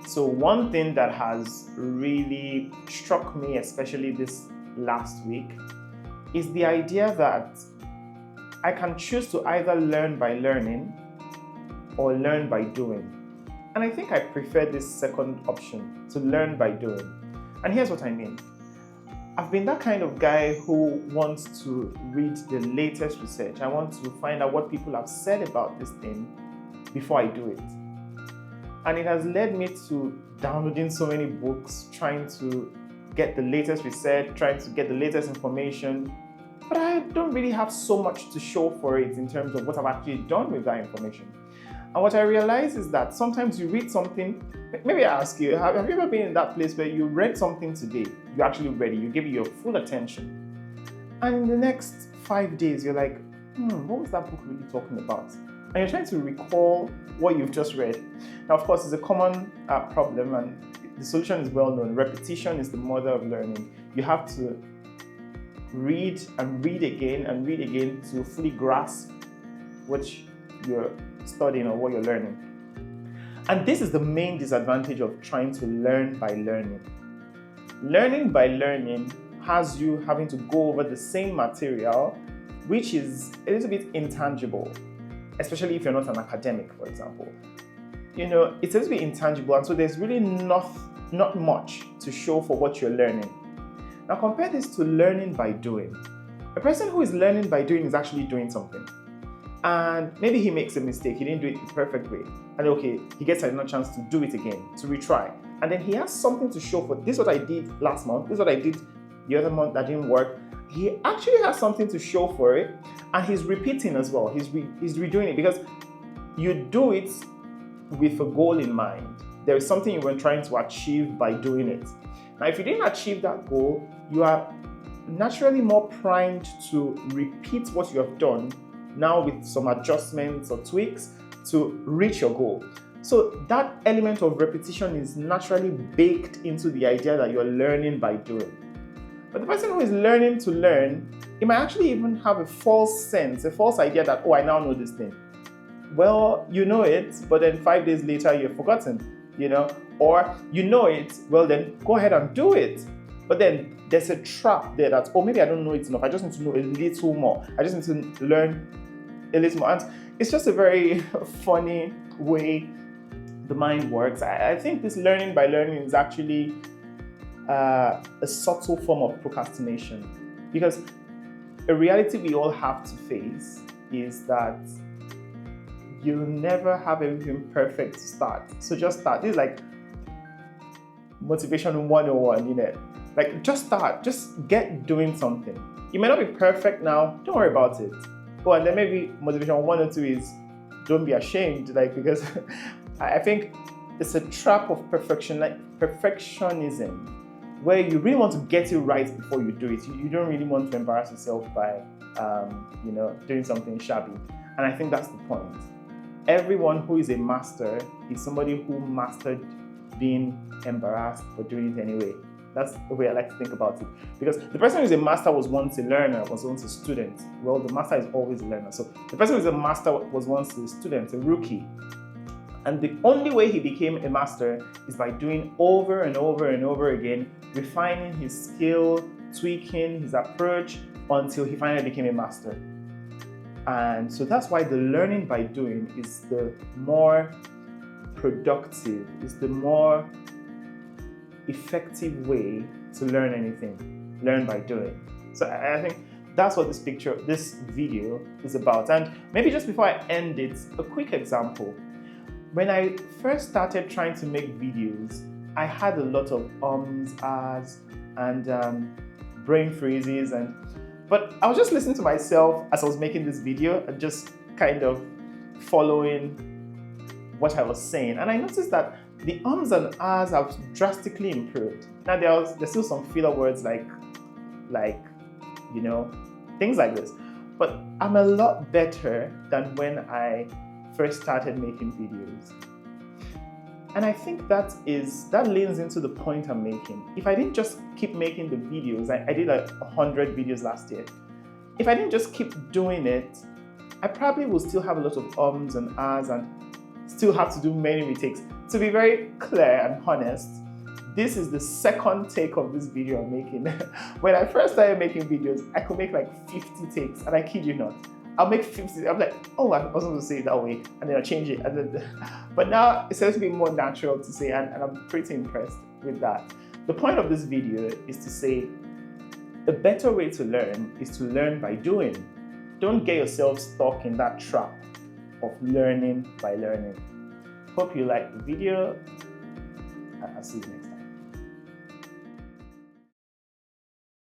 So one thing that has really struck me, especially this last week, is the idea that I can choose to either learn by learning or learn by doing. And I think I prefer this second option, to learn by doing. And here's what I mean. I've been that kind of guy who wants to read the latest research. I want to find out what people have said about this thing before I do it. And it has led me to downloading so many books, trying to get the latest research, trying to get the latest information. But I don't really have so much to show for it in terms of what I've actually done with that information. And what I realize is that sometimes you read something, maybe I ask you, have you ever been in that place where you read something today, you actually read it, you give it your full attention, and in the next 5 days, you're like, what was that book really talking about? And you're trying to recall what you've just read. Now, of course, it's a common problem, and the solution is well known. Repetition is the mother of learning. You have to read and read again and read again to fully grasp what you're studying or what you're learning. And this is the main disadvantage of trying to learn by learning. Learning by learning has you having to go over the same material, which is a little bit intangible, especially if you're not an academic, for example. It's a little bit intangible, and so there's really not much to show for what you're learning. Now compare this to learning by doing. A person who is learning by doing is actually doing something. And maybe he makes a mistake, he didn't do it the perfect way. And okay, he gets another chance to do it again, to retry. And then he has something to show for, this is what I did last month, this is what I did the other month that didn't work. He actually has something to show for it, and he's repeating as well. He's redoing it because you do it with a goal in mind. There is something you were trying to achieve by doing it. Now, if you didn't achieve that goal, you are naturally more primed to repeat what you have done, now with some adjustments or tweaks to reach your goal. So that element of repetition is naturally baked into the idea that you're learning by doing. But the person who is learning to learn, he might actually even have a false idea that, I now know this thing. Well, you know it, but then 5 days later you've forgotten, or you know it, well then go ahead and do it. But then there's a trap there that, maybe I don't know it enough, I just need to know a little more. I just need to learn a little more. And it's just a very funny way the mind works. I think this learning by learning is actually a subtle form of procrastination, because a reality we all have to face is that you'll never have everything perfect to start. So just start. This is like motivation 101, Like just start, just get doing something. You may not be perfect now, don't worry about it. And then maybe motivation 102 is don't be ashamed, because I think it's a trap of perfectionism, where you really want to get it right before you do it. You don't really want to embarrass yourself by, doing something shabby. And I think that's the point. Everyone who is a master is somebody who mastered being embarrassed for doing it anyway. That's the way I like to think about it. Because the person who is a master was once a learner, was once a student. Well, the master is always a learner. So the person who is a master was once a student, a rookie. And the only way he became a master is by doing over and over and over again, refining his skill, tweaking his approach until he finally became a master. And so that's why the learning by doing is the more productive, is the more effective way to learn anything. Learn by doing. So I think that's what this video is about. And maybe just before I end it, a quick example. When I first started trying to make videos, I had a lot of ums, ahs, and brain freezes, but I was just listening to myself as I was making this video and just kind of following what I was saying. And I noticed that the ums and ahs have drastically improved. Now there's still some filler words like things like this, but I'm a lot better than when I first started making videos. And I think that leans into the point I'm making. If I didn't just keep making the videos, I did like 100 videos last year. If I didn't just keep doing it, I probably will still have a lot of ums and ahs and still have to do many retakes. to be very clear and honest, this is the second take of this video I'm making. When I first started making videos, I could make like 50 takes, and I kid you not. I'll make 50, I'm like, oh, I wasn't going to say it that way, and then I'll change it. And then, but now it seems to be more natural to say, and I'm pretty impressed with that. The point of this video is to say, the better way to learn is to learn by doing. Don't get yourself stuck in that trap of learning by learning. Hope you liked the video, and I'll see you next time.